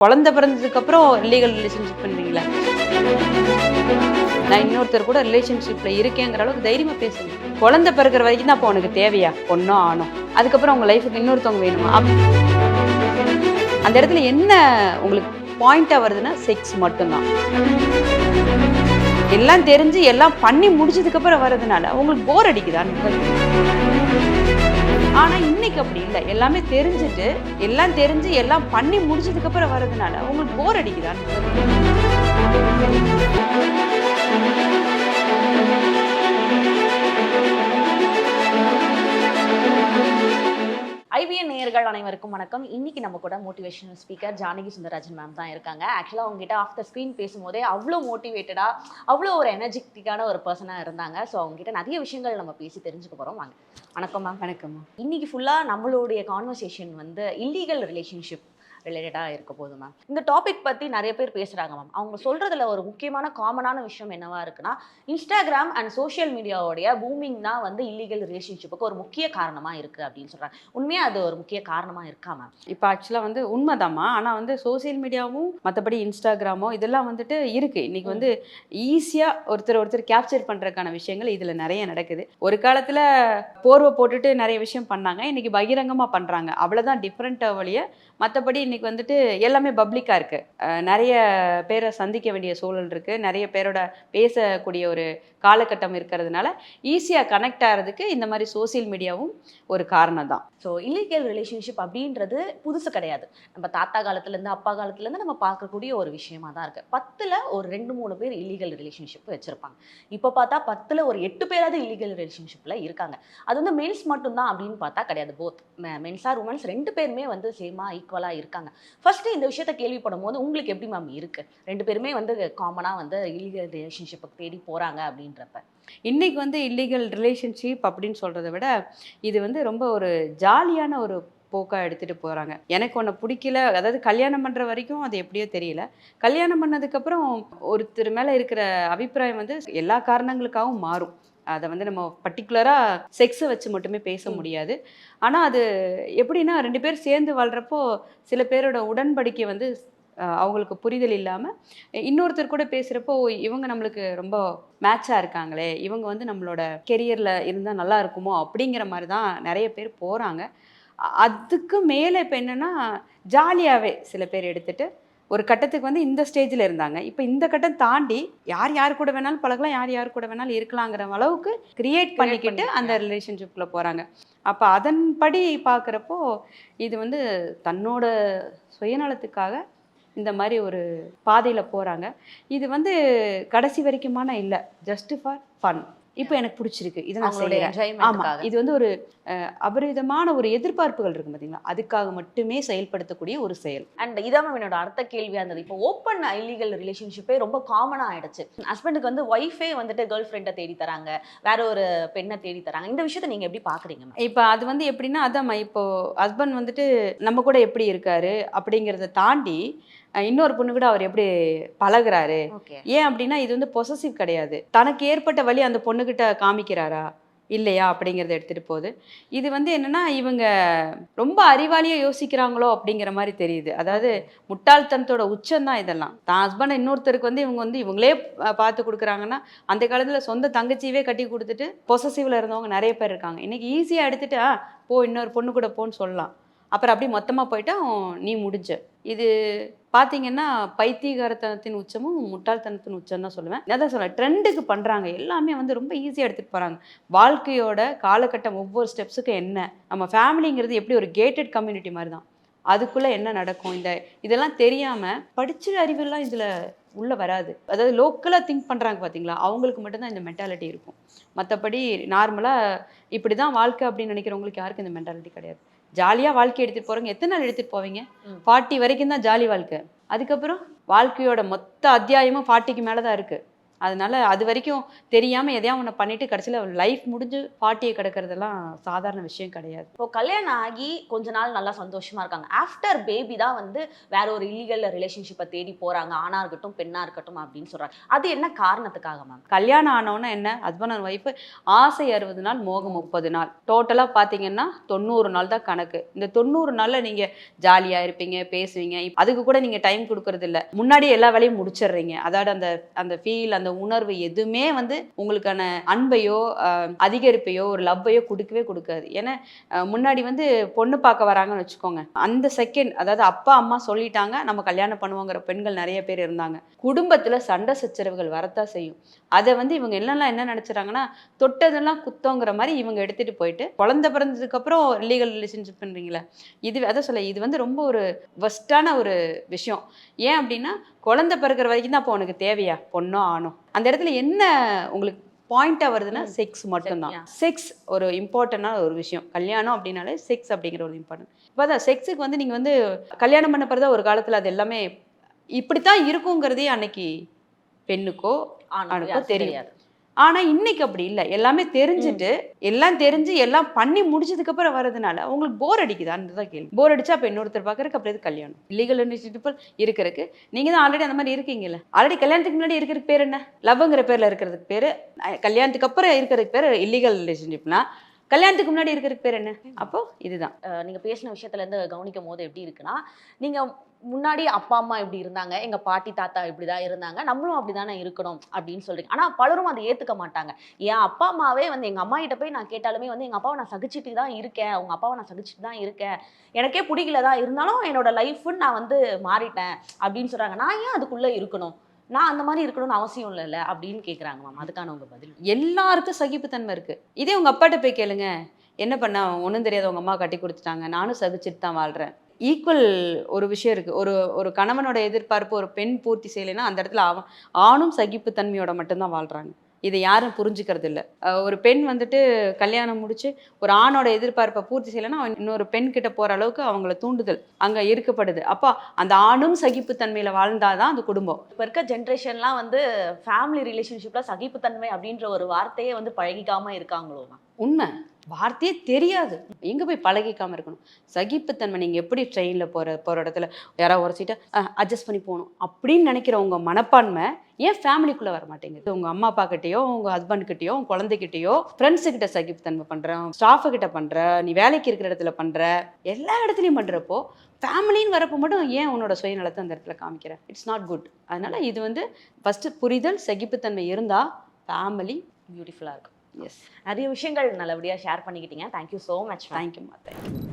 குழந்தை பிறந்ததுக்கப்புறம் illegal relationship பண்ணுவீங்களா? நான் இன்னொருத்தர் கூட ரிலேஷன்ஷிப்பில் இருக்கேங்கிற அளவுக்கு தைரியமாக பேசுங்க. குழந்தை பிறக்கிற வரைக்கும் தான் அப்போ உனக்கு தேவையா? பொண்ணோ ஆணோ? அதுக்கப்புறம் உங்கள் லைஃபுக்கு இன்னொருத்தவங்க வேணுமா? அந்த இடத்துல என்ன உங்களுக்கு பாயிண்டாக வருதுன்னா செக்ஸ் மட்டும்தான். எல்லாம் தெரிஞ்சு எல்லாம் பண்ணி முடிச்சதுக்கப்புறம் வர்றதுனால உங்களுக்கு போர் அடிக்குதான்னு. ஆனா இன்னைக்கு அப்படி இல்லை. எல்லாமே தெரிஞ்சுட்டு எல்லாம் தெரிஞ்சு எல்லாம் பண்ணி முடிச்சதுக்கு அப்புறம் வர்றதுனால உங்களுக்கு போர் அடிக்குதான்னு. ஐபிஎன் நேயர்கள் அனைவருக்கும் வணக்கம். இன்னைக்கு நம்ம கூட motivational speaker Janaki Sundararajan ma'am தான் இருக்காங்க. ஆக்சுவலாக அவங்ககிட்ட ஆஃப் த ஸ்க்ரீன் பேசும்போதே அவ்வளோ மோட்டிவேட்டடாக அவ்வளோ ஒரு எனர்ஜெட்டிக்கான ஒரு பர்சனாக இருந்தாங்க. ஸோ அவங்ககிட்ட நிறைய விஷயங்கள் நம்ம பேசி தெரிஞ்சுக்க போகிறோம். வாங்க. வணக்கம் மேம். வணக்கம்மா. இன்னைக்கு ஃபுல்லாக நம்மளுடைய கான்வர்சேஷன் வந்து இல்லீகல் ரிலேஷன்ஷிப் ரிலேட்டடாக இருக்க போகுது மேம். இந்த டாபிக் பற்றி நிறைய பேர் பேசுகிறாங்க மேம். அவங்க சொல்கிறதுல ஒரு முக்கியமான காமனான விஷயம் என்னவா இருக்குன்னா, இன்ஸ்டாகிராம் அண்ட் சோஷியல் மீடியாவோடைய பூமிங் தான் வந்து இல்லீகல் ரிலேஷன்ஷிப்புக்கு ஒரு முக்கிய காரணமாக இருக்குது அப்படின்னு சொல்கிறாங்க. உண்மையாக அது ஒரு முக்கிய காரணமாக இருக்கா மேம்? இப்போ ஆக்சுவலாக வந்து உண்மைதாம்மா. ஆனால் வந்து சோசியல் மீடியாவும் மற்றபடி இன்ஸ்டாகிராமோ இதெல்லாம் வந்துட்டு இருக்குது. இன்றைக்கி வந்து ஈஸியாக ஒருத்தர் கேப்சர் பண்ணுறதுக்கான விஷயங்கள் இதில் நிறைய நடக்குது. ஒரு காலத்தில் போர்வை போட்டுட்டு நிறைய விஷயம் பண்ணாங்க. இன்றைக்கி பகிரங்கமாக பண்ணுறாங்க. அவ்வளோதான் டிஃப்ரெண்ட்டாக வழிய. மற்றபடி இன்றைக்கி வந்துட்டு எல்லாமே பப்ளிக்காக இருக்குது. நிறைய பேரை சந்திக்க வேண்டிய சூழல் இருக்குது. நிறைய பேரோட பேசக்கூடிய ஒரு காலகட்டம் இருக்கிறதுனால ஈஸியாக கனெக்ட் ஆகிறதுக்கு இந்த மாதிரி சோசியல் மீடியாவும் ஒரு காரணம் தான். ஸோ இல்லீகல் ரிலேஷன்ஷிப் அப்படின்றது புதுசு கிடையாது. நம்ம தாத்தா காலத்துலேருந்து அப்பா காலத்துலேருந்து நம்ம பார்க்கக்கூடிய ஒரு விஷயமா தான் இருக்குது. 10ல் ஒரு 2-3 பேர் இல்லீகல் ரிலேஷன்ஷிப் வச்சுருப்பாங்க. இப்போ பார்த்தா 10ல் ஒரு 8 பேராவது இல்லீகல் ரிலேஷன்ஷிப்பில் இருக்காங்க. அது வந்து மென்ஸ் மட்டும்தான் அப்படின்னு பார்த்தா கிடையாது. போத் மென்ஸ் ஆர் உமன்ஸ் 2 பேருமே வந்து சேமாக ஈக்குவலாக இருக்காங்க. ஃபர்ஸ்ட்டு இந்த விஷயத்தை கேள்விப்படும் போது உங்களுக்கு எப்படி மேம் இருக்குது? 2 பேருமே வந்து காமனாக வந்து இல்லீகல் ரிலேஷன்ஷிப்புக்கு தேடி போகிறாங்க அப்படின்றப்ப. இன்றைக்கி வந்து இல்லீகல் ரிலேஷன்ஷிப் அப்படின்னு சொல்கிறத விட இது வந்து ரொம்ப ஒரு ஜாலியான ஒரு போக்காக எடுத்துகிட்டு போகிறாங்க. எனக்கு ஒன்று பிடிக்கல, அதாவது கல்யாணம் பண்ணுற வரைக்கும் அது எப்படியோ தெரியல. கல்யாணம் பண்ணதுக்கப்புறம் ஒருத்தர் மேலே இருக்கிற அபிப்பிராயம் வந்து எல்லா காரணங்களுக்காகவும் மாறும். அதை வந்து நம்ம பர்டிகுலராக செக்ஸை வச்சு மட்டுமே பேச முடியாது. ஆனால் அது எப்படின்னா 2 பேர் சேர்ந்து வாழ்கிறப்போ சில பேரோட உடன்படிக்கை வந்து அவங்களுக்கு புரிதல் இல்லாமல் இன்னொருத்தர் கூட பேசுகிறப்போ இவங்க நம்மளுக்கு ரொம்ப மேட்சாக இருக்காங்களே, இவங்க வந்து நம்மளோட கெரியரில் இருந்தால் நல்லா இருக்குமோ அப்படிங்கிற மாதிரி தான் நிறைய பேர் போகிறாங்க. அதுக்கு மேலே இப்போ என்னென்னா ஜாலியாகவே சில பேர் எடுத்துகிட்டு ஒரு கட்டத்துக்கு வந்து இந்த ஸ்டேஜில் இருந்தாங்க. இப்போ இந்த கட்டம் தாண்டி யார் யார் கூட வேணாலும் பழகலாம், யார் யார் கூட வேணாலும் இருக்கலாங்கிற அளவுக்கு கிரியேட் பண்ணிக்கிட்டு அந்த ரிலேஷன்ஷிப்பில் போகிறாங்க. அப்போ அதன்படி பார்க்குறப்போ இது வந்து தன்னோட சுயநலத்துக்காக இந்த மாதிரி ஒரு பாதையில் போகிறாங்க. இது வந்து கடைசி வரைக்குமான இல்லை, ஜஸ்ட் ஃபார் ஃபன். இப்போ எனக்கு பிடிச்சிருக்கு, இதை நான் செய்கிறேன். ஆமாம், இது வந்து ஒரு அபரிதமான ஒரு எதிர்பார்ப்புகள் இருக்குது பார்த்தீங்களா, அதுக்காக மட்டுமே செயல்படுத்தக்கூடிய ஒரு செயல். அண்ட் இதான் என்னோட அடுத்த கேள்வியாக இருந்தது. இப்போ ஓப்பன் இல்லீகல் ரிலேஷன்ஷிப்பே ரொம்ப காமனாக ஆயிடுச்சு. ஹஸ்பண்டுக்கு வந்து ஒய்ஃபே வந்துட்டு கேர்ள் ஃப்ரெண்டை தேடி தராங்க, வேற ஒரு பெண்ணை தேடி தராங்க. இந்த விஷயத்தை நீங்கள் எப்படி பார்க்குறீங்க? இப்போ அது வந்து எப்படின்னா, அதாம்மா, இப்போ ஹஸ்பண்ட் வந்துட்டு நம்ம கூட எப்படி இருக்காரு அப்படிங்கிறத தாண்டி இன்னொரு பொண்ணு கூட அவர் எப்படி பழகுறாரு. ஏன் அப்படின்னா இது வந்து பொசசிவ் கிடையாது. தனக்கு ஏற்பட்ட வழி அந்த பொண்ணுகிட்ட காமிக்கிறாரா இல்லையா அப்படிங்கிறத எடுத்துகிட்டு போகுது. இது வந்து என்னென்னா இவங்க ரொம்ப அறிவாளியாக யோசிக்கிறாங்களோ அப்படிங்கிற மாதிரி தெரியுது. அதாவது முட்டாள்தனத்தோட உச்சம்தான் இதெல்லாம். தான் ஹஸ்பண்டை இன்னொருத்தருக்கு வந்து இவங்க வந்து இவங்களே பார்த்து கொடுக்குறாங்கன்னா, அந்த காலத்தில் சொந்த தங்கச்சியவே கட்டி கொடுத்துட்டு பொசசிவில் இருந்தவங்க நிறைய பேர் இருக்காங்க. இன்றைக்கி ஈஸியாக எடுத்துகிட்டு போ இன்னொரு பொண்ணு கூட போன்னு சொல்லலாம். அப்புறம் அப்படி மொத்தமாக போயிட்டா நீ முடிஞ்ச. இது பார்த்தீங்கன்னா பைத்தியகாரத்தனத்தின் உச்சமும் முட்டாள்தனத்தின் உச்சம் தான் சொல்லுவேன். அதான் சொல்லுவேன், ட்ரெண்டுக்கு பண்ணுறாங்க. எல்லாமே வந்து ரொம்ப ஈஸியாக எடுத்துகிட்டு போகிறாங்க. வாழ்க்கையோட காலகட்டம் ஒவ்வொரு ஸ்டெப்ஸுக்கும் என்ன, நம்ம ஃபேமிலிங்கிறது எப்படி ஒரு கேட்டட் கம்யூனிட்டி மாதிரி தான். அதுக்குள்ளே என்ன நடக்கும், இதெல்லாம் தெரியாமல் படித்த அறிவெல்லாம் இதில் உள்ளே வராது. அதாவது லோக்கலாக திங்க் பண்ணுறாங்க பார்த்தீங்களா, அவங்களுக்கு மட்டும்தான் இந்த மென்டாலிட்டி இருக்கும். மற்றபடி நார்மலாக இப்படி தான் வாழ்க்கை அப்படின்னு நினைக்கிறவங்களுக்கு யாருக்கும் இந்த மென்டாலிட்டி கிடையாது. ஜாலியாக வாழ்க்கை எடுத்துகிட்டு போகிறவங்க எத்தனை நாள் எடுத்துகிட்டு போவீங்க? 40 வரைக்கும் தான் ஜாலி வாழ்க்கை. அதுக்கப்புறம் வாழ்க்கையோட மொத்த அத்தியாயமும் 40க்கு மேலே தான் இருக்குது. அதனால அது வரைக்கும் தெரியாமல் எதையா ஒன்று பண்ணிட்டு கடைசியில் லைஃப் முடிஞ்சு பாட்டியை கிடக்கிறதெல்லாம் சாதாரண விஷயம் கிடையாது. இப்போ கல்யாணம் ஆகி கொஞ்ச நாள் நல்லா சந்தோஷமா இருக்காங்க. ஆஃப்டர் பேபி தான் வந்து வேற ஒரு இல்லீகல் ரிலேஷன்ஷிப்பை தேடி போறாங்க. ஆணா இருக்கட்டும் பெண்ணா இருக்கட்டும் அப்படின்னு சொல்றாங்க. அது என்ன காரணத்துக்காக மேம்? கல்யாணம் ஆனவுடனே என்ன ஹஸ்பண்ட் அண்ட் ஒய்ஃபு ஆசை 60 நாள் மோகம் 30 நாள், டோட்டலாக பார்த்தீங்கன்னா 90 நாள் தான் கணக்கு. இந்த 90 நாளில் நீங்கள் ஜாலியாக இருப்பீங்க, பேசுவீங்க. அதுக்கு கூட நீங்கள் டைம் கொடுக்கறது இல்லை, முன்னாடியே எல்லா வேலையும் முடிச்சிடுறீங்க. அதோட அந்த அந்த ஃபீல், அந்த உணர்வு எதுவுமே வந்து உங்களுக்கான அன்பையோ அதிகரிப்பையோ ஒரு லவ்வையோ கொடுக்கவே கொடுக்காது. ஏன்னா முன்னாடி வந்து பொண்ணு பார்க்க வராங்கன்னு வச்சுக்கோங்க, அந்த செகண்ட் அதாவது அப்பா அம்மா சொல்லிட்டாங்க நம்ம கல்யாணம் பண்ணுவோங்கிற பெண்கள் நிறைய பேர் இருந்தாங்க. குடும்பத்தில் சண்டை சச்சரவுகள் வரத்தான் செய்யும். அதை வந்து இவங்க எல்லாம் என்ன நினச்சிட்டாங்கன்னா தொட்டதெல்லாம் குத்தோங்கிற மாதிரி இவங்க எடுத்துகிட்டு போயிட்டு குழந்தை பிறந்ததுக்கப்புறம் லீகல் ரிலேஷன்ஷிப் பண்ணுறீங்களா, இது அதை சொல்ல இது வந்து ரொம்ப ஒரு வஸ்டான ஒரு விஷயம். ஏன் அப்படின்னா குழந்தை பிறக்கிற வரைக்கும் தான் அப்போ உனக்கு தேவையா பொண்ணோ ஆணோ, அந்த இடத்துல என்ன உங்களுக்கு பாயிண்டாக வருதுன்னா செக்ஸ் மட்டும்தான். செக்ஸ் ஒரு இம்பார்ட்டண்டான ஒரு விஷயம். கல்யாணம் அப்படின்னாலே செக்ஸ் அப்படிங்கிற ஒரு இம்பார்ட்டன்ட். இப்போ தான் செக்ஸுக்கு வந்து நீங்கள் வந்து கல்யாணம் பண்ண பிறகு ஒரு காலத்தில் அது எல்லாமே இப்படித்தான் இருக்குங்கிறதே அன்னைக்கு பெண்ணுக்கோ ஆணுக்கோ தெரியாது. ஆனால் இன்னைக்கு அப்படி இல்லை, எல்லாமே தெரிஞ்சுட்டு எல்லாம் தெரிஞ்சு எல்லாம் பண்ணி முடிச்சதுக்கு அப்புறம் வரதுனால உங்களுக்கு போர் அடிக்குதான்னு தான் கேள்வி. போர் அடிச்சா அப்போ இன்னொருத்தர் பார்க்கறதுக்கு அப்புறம் இது கல்யாணம் இல்லீகல் ரிலேஷன்ஷிப் இருக்கிறதுக்கு நீங்கள் தான் ஆல்ரெடி அந்த மாதிரி இருக்கீங்கல்ல. ஆல்ரெடி கல்யாணத்துக்கு முன்னாடி இருக்கிறதுக்கு பேர் என்ன? லவ்ங்கிற பேரில் இருக்கிறதுக்கு பேர், கல்யாணத்துக்கு அப்புறம் இருக்கிறதுக்கு பேர் இல்லீகல் ரிலேஷன்ஷிப்னா கல்யாணத்துக்கு முன்னாடி இருக்கிறதுக்கு பேர் என்ன? அப்போ இதுதான். நீங்கள் பேசின விஷயத்துலேருந்து கவனிக்கும் போது எப்படி இருக்குன்னா, நீங்கள் முன்னாடி அப்பா அம்மா இப்படி இருந்தாங்க, எங்கள் பாட்டி தாத்தா இப்படி தான் இருந்தாங்க, நம்மளும் அப்படி தானே இருக்கணும் அப்படின்னு சொல்கிறீங்க. ஆனால் பலரும் அதை ஏற்றுக்க மாட்டாங்க. என் அப்பா அம்மாவே வந்து எங்கள் அம்மா கிட்ட போய் நான் கேட்டாலுமே வந்து எங்கள் அப்பாவை நான் சகிச்சுட்டு தான் இருக்கேன், உங்கள் அப்பாவை நான் சகிச்சுட்டு தான் இருக்கேன், எனக்கே பிடிக்கல தான், இருந்தாலும் என்னோட லைஃப்னு நான் வந்து மாறிட்டேன் அப்படின்னு சொல்கிறாங்க. நான் ஏன் அதுக்குள்ளே இருக்கணும்? நான் அந்த மாதிரி இருக்கணும்னு அவசியம் இல்லைல்ல அப்படின்னு கேட்குறாங்க மேம். அதுக்கான உங்கள் பதில்? எல்லாருக்கும் சகிப்புத்தன்மை இருக்குது. இதே உங்கள் அப்பாட்ட போய் கேளுங்க, என்ன பண்ண ஒன்றும் தெரியாத உங்கள் அம்மா கட்டி கொடுத்துட்டாங்க, நானும் சகிச்சுட்டு தான் வாழ்கிறேன். ஈக்குவல் ஒரு விஷயம் இருக்குது. ஒரு கணவனோட எதிர்பார்ப்பு ஒரு பெண் பூர்த்தி செய்யலைன்னா அந்த இடத்துல ஆணும் சகிப்புத்தன்மையோட மட்டும்தான் வாழ்கிறாங்க. இதை யாரும் புரிஞ்சுக்கிறது இல்லை. ஒரு பெண் வந்துட்டு கல்யாணம் முடிச்சு ஒரு ஆணோட எதிர்பார்ப்பை பூர்த்தி செய்யலைன்னா இன்னொரு பெண் கிட்ட போகிற அளவுக்கு அவங்கள தூண்டுதல் அங்கே இருக்கப்படுது. அப்போ அந்த ஆணும் சகிப்புத்தன்மையில் வாழ்ந்தாதான் அந்த குடும்பம். இப்போ இருக்க ஜென்ரேஷன்லாம் வந்து ஃபேமிலி ரிலேஷன்ஷிப்பில் சகிப்புத்தன்மை அப்படின்ற ஒரு வார்த்தையே வந்து பழகிக்காமல் இருக்காங்களோ? உண்மை, வார்த்தையே தெரியாது. எங்கே போய் பழகிக்காமல் இருக்கணும்? சகிப்புத்தன்மை. நீங்கள் எப்படி ட்ரெயினில் போகிற இடத்துல யாராவது ஒரு சீட்டை அட்ஜஸ்ட் பண்ணி போகணும் அப்படின்னு நினைக்கிற உங்கள் மனப்பான்மை ஏன் ஃபேமிலிக்குள்ளே வர மாட்டேங்குது? உங்கள் அம்மா அப்பா கிட்டேயோ உங்கள் ஹஸ்பண்ட்கிட்டயோ உங்கள் குழந்தைகிட்டயோ ஃப்ரெண்ட்ஸுக்கிட்ட சகிப்புத்தன்மை பண்ணுறேன், ஸ்டாஃபுக்கிட்ட பண்ணுற, நீ வேலைக்கு இருக்கிற இடத்துல பண்ணுற, எல்லா இடத்துலையும் பண்ணுறப்போ ஃபேமிலின்னு வரப்போ மட்டும் ஏன் உன்னோட சுயநலத்தை அந்த இடத்துல காமிக்கிற? It's not good. அதனால் இது வந்து ஃபஸ்ட்டு புரிதல், சகிப்புத்தன்மை இருந்தால் ஃபேமிலி பியூட்டிஃபுல்லாக இருக்கும். எஸ். நிறைய விஷயங்கள் நல்லபடியாக ஷேர் பண்ணிக்கிட்டீங்க. Thank you so much. தேங்க்யூம்மா. தேங்க்யூ.